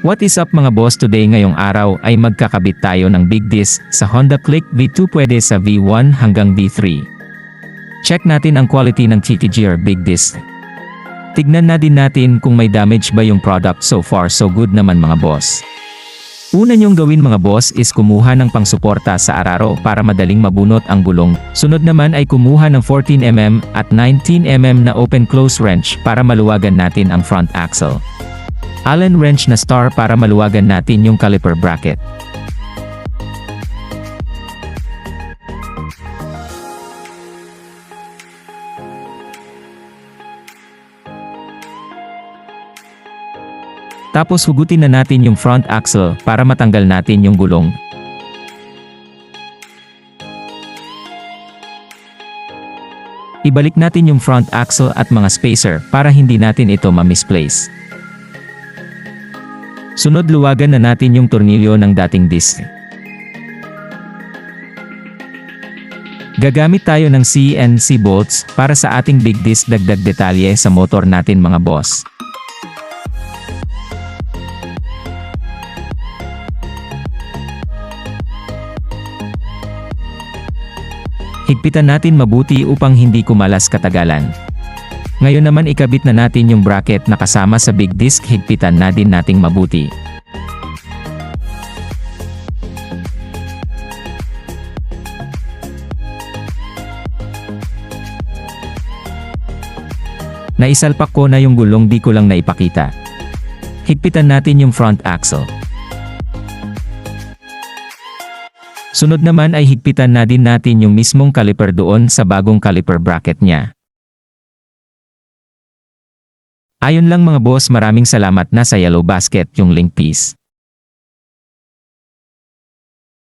What is up mga boss, today ngayong araw ay magkakabit tayo ng big disc sa Honda Click V2, pwede sa V1 hanggang V3. Check natin ang quality ng TTGR big disc. Tignan na din natin kung may damage ba yung product. So far so good naman mga boss. Una nyong gawin mga boss is kumuha ng pangsuporta sa araro para madaling mabunot ang gulong. Sunod naman ay kumuha ng 14mm at 19mm na open-close wrench para maluwagan natin ang front axle. Allen wrench na star para maluwagan natin yung caliper bracket. Tapos hugutin na natin yung front axle para matanggal natin yung gulong. Ibalik natin yung front axle at mga spacer para hindi natin ito ma-misplace. Sunod, luwagan na natin yung tornilyo ng dating disc. Gagamit tayo ng CNC bolts para sa ating big disc, dagdag detalye sa motor natin mga boss. Higpitan natin mabuti upang hindi kumalas katagalan. Ngayon naman ikabit na natin yung bracket na kasama sa big disc, higpitan na din nating mabuti. Naisalpak ko na yung gulong, di ko lang naipakita. Higpitan natin yung front axle. Sunod naman ay higpitan na din natin yung mismong caliper doon sa bagong caliper bracket niya. Ayon lang mga boss, maraming salamat. Nasa yellow basket yung link, peace.